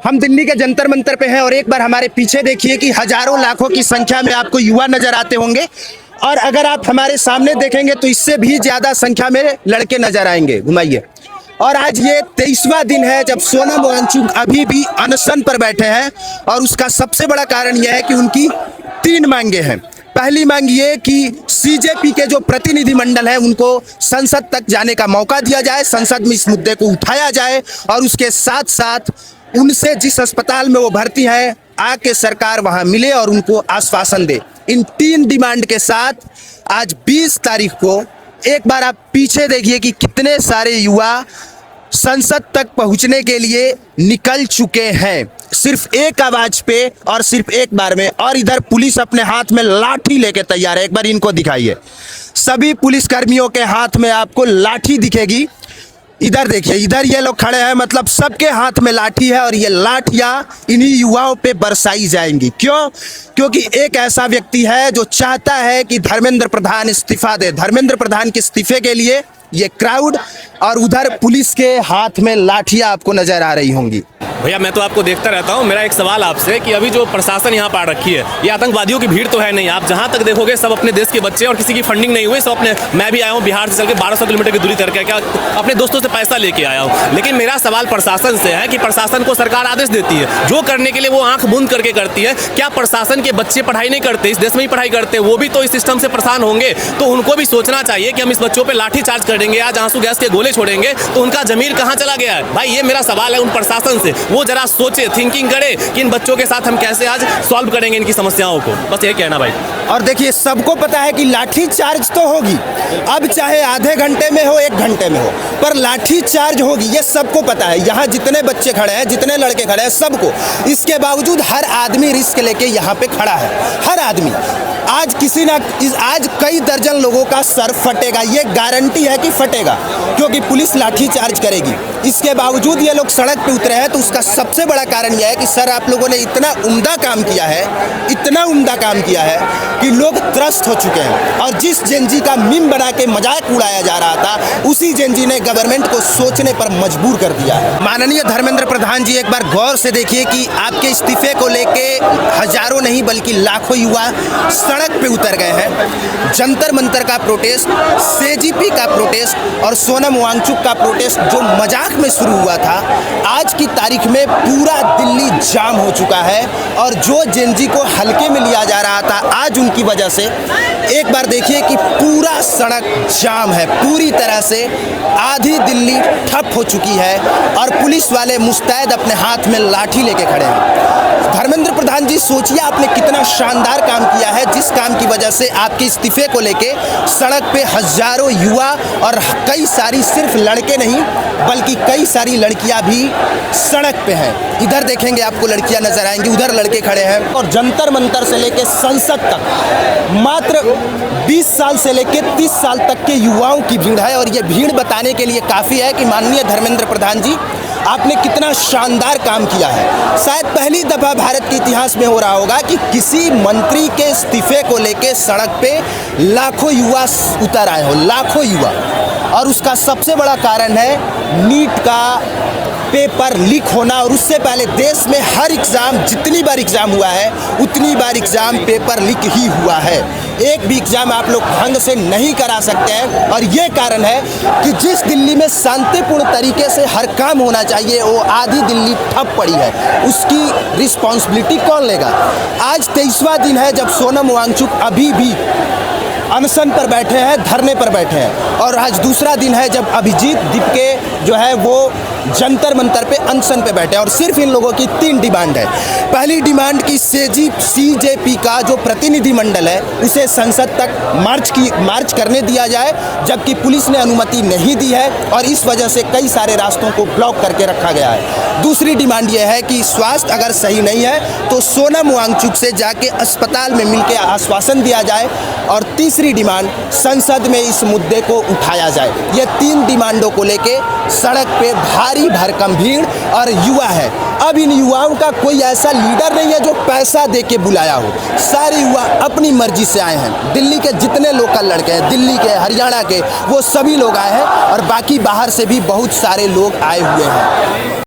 हम दिल्ली के जंतर मंतर पे हैं और एक बार हमारे पीछे देखिए कि हजारों लाखों की संख्या में आपको युवा नजर आते होंगे और अगर आप हमारे सामने देखेंगे तो इससे भी ज्यादा संख्या में लड़के नजर आएंगे। घुमाइए। और आज ये 23वां दिन है जब सोनम वांगचुक अभी भी अनशन पर बैठे हैं और उसका सबसे बड़ा कारण यह है कि उनकी 3 मांगे हैं। पहली मांग ये कि सीजेपी के जो प्रतिनिधिमंडल है उनको संसद तक जाने का मौका दिया जाए, संसद में इस मुद्दे को उठाया जाए और उसके साथ साथ उनसे जिस अस्पताल में वो भर्ती है आके सरकार वहां मिले और उनको आश्वासन दे। इन 3 डिमांड के साथ आज 20 तारीख को एक बार आप पीछे देखिए कि कितने सारे युवा संसद तक पहुंचने के लिए निकल चुके हैं सिर्फ एक आवाज पे और सिर्फ एक बार में। और इधर पुलिस अपने हाथ में लाठी लेके तैयार है। एक बार इनको दिखाइए, सभी पुलिस कर्मियों के हाथ में आपको लाठी दिखेगी। इधर देखिए, इधर ये लोग खड़े हैं, मतलब सबके हाथ में लाठी है और ये लाठियां इन्हीं युवाओं पे बरसाई जाएंगी। क्यों? क्योंकि एक ऐसा व्यक्ति है जो चाहता है कि धर्मेंद्र प्रधान इस्तीफा दे। धर्मेंद्र प्रधान के इस्तीफे के लिए ये क्राउड और उधर पुलिस के हाथ में लाठियां आपको नजर आ रही होंगी। भैया मैं तो आपको देखता रहता हूँ। मेरा एक सवाल आपसे कि अभी जो प्रशासन यहाँ पर रखी है, ये आतंकवादियों की भीड़ तो है नहीं। आप जहाँ तक देखोगे सब अपने देश के बच्चे और किसी की फंडिंग नहीं हुई, सब अपने। मैं भी आया हूँ बिहार से चल के 1200 किलोमीटर की दूरी करके, क्या अपने दोस्तों से पैसा लेके आया हूँ। लेकिन मेरा सवाल प्रशासन से है कि प्रशासन को सरकार आदेश देती है, जो करने के लिए वो आंख बंद करके करती है। क्या प्रशासन के बच्चे पढ़ाई नहीं करते? इस देश में ही पढ़ाई करते, वो भी तो इस सिस्टम से परेशान होंगे। तो उनको भी सोचना चाहिए कि हम इस बच्चों पर लाठी चार्ज करेंगे, आज आंसू गैस के गोले छोड़ेंगे, तो उनका जमीर कहाँ चला गया है? भाई ये मेरा सवाल है उन प्रशासन से, वो जरा सोचे, थिंकिंग करे कि इन बच्चों के साथ हम कैसे आज सॉल्व करेंगे इनकी समस्याओं को। बस ये कहना भाई। और देखिए, सबको पता है कि लाठी चार्ज तो होगी, अब चाहे आधे घंटे में हो 1 घंटे में हो, पर लाठी चार्ज होगी, ये सबको पता है। यहाँ जितने बच्चे खड़े हैं, जितने लड़के खड़े हैं, सबको। इसके बावजूद हर आदमी रिस्क लेके यहाँ पे खड़ा है, हर आदमी। आज कई दर्जन लोगों का सर फटेगा, ये गारंटी है कि फटेगा, क्योंकि पुलिस लाठी चार्ज करेगी। इसके बावजूद ये लोग सड़क पे उतरे हैं, तो उसका सबसे बड़ा कारण यह है कि सर आप लोगों ने इतना उम्दा काम किया है, इतना उम्दा काम किया है कि लोग त्रस्त हो चुके हैं। और जिस जेनजी का मीम बना के मजाक उड़ाया जा रहा था, उसी जेनजी ने गवर्नमेंट को सोचने पर मजबूर कर दिया है। माननीय धर्मेंद्र प्रधान जी, एक बार गौर से देखिए कि आपके इस्तीफे को लेके हजारों नहीं बल्कि लाखों युवा सड़क पे उतर गए हैं। जंतर मंतर का प्रोटेस्ट, सीजेपी का प्रोटेस्ट और सोनम वांगचुक का प्रोटेस्ट जो मजाक में शुरू हुआ था, आज की तारीख में पूरा दिल्ली जाम हो चुका है। और जो जेनजी को हल्के में लिया जा रहा था, आज उनकी वजह से एक बार देखिए कि पूरा सड़क जाम है, पूरी तरह से आधी दिल्ली ठप हो चुकी है और पुलिस वाले मुस्तैद अपने हाथ में लाठी लेके खड़े हैं। धर्मेंद्र प्रधान जी, सोचिए आपने कितना शानदार काम किया है, जिस काम की वजह से आपके इस्तीफे को लेके सड़क पे हजारों युवा और कई सारी, सिर्फ लड़के नहीं बल्कि कई सारी लड़कियां भी सड़क पे हैं। इधर देखेंगे आपको लड़कियां नजर आएंगी, उधर लड़के खड़े हैं। और जंतर मंतर से लेके संसद तक मात्र 20 साल से लेके 30 साल तक के युवाओं की भीड़ है। और ये भीड़ बताने के लिए काफ़ी है कि माननीय धर्मेंद्र प्रधान जी, आपने कितना शानदार काम किया है। शायद पहली दफा भारत के इतिहास में हो रहा होगा कि किसी मंत्री के इस्तीफे को लेके सड़क पे लाखों युवा उतर आए हो, लाखों युवा। और उसका सबसे बड़ा कारण है नीट का पेपर लीक होना। और उससे पहले देश में हर एग्ज़ाम, जितनी बार एग्ज़ाम हुआ है उतनी बार एग्ज़ाम पेपर लीक ही हुआ है। एक भी एग्ज़ाम आप लोग ढंग से नहीं करा सकते हैं। और ये कारण है कि जिस दिल्ली में शांतिपूर्ण तरीके से हर काम होना चाहिए, वो आधी दिल्ली ठप पड़ी है। उसकी रिस्पॉन्सिबिलिटी कौन लेगा? आज 23वां दिन है जब सोनम वांगचुक अभी भी अनशन पर बैठे हैं, धरने पर बैठे हैं। और आज दूसरा दिन है जब अभिजीत दीपके जो है वो जंतर मंतर पे अनशन पे बैठे हैं। और सिर्फ इन लोगों की 3 डिमांड है। पहली डिमांड की सीजेपी का जो प्रतिनिधिमंडल है उसे संसद तक मार्च करने दिया जाए, जबकि पुलिस ने अनुमति नहीं दी है और इस वजह से कई सारे रास्तों को ब्लॉक करके रखा गया है। दूसरी डिमांड यह है कि स्वास्थ्य अगर सही नहीं है तो सोनम वांगचुक से जाके अस्पताल में मिलकर आश्वासन दिया जाए। और तीसरी डिमांड, संसद में इस मुद्दे को उठाया जाए। ये 3 डिमांडों को लेके सड़क पे भारी भरकम भीड़ और युवा है। अब इन युवाओं का कोई ऐसा लीडर नहीं है जो पैसा दे के बुलाया हो। सारे युवा अपनी मर्जी से आए हैं। दिल्ली के जितने लोकल लड़के हैं, दिल्ली के, हरियाणा के, वो सभी लोग आए हैं और बाकी बाहर से भी बहुत सारे लोग आए हुए हैं।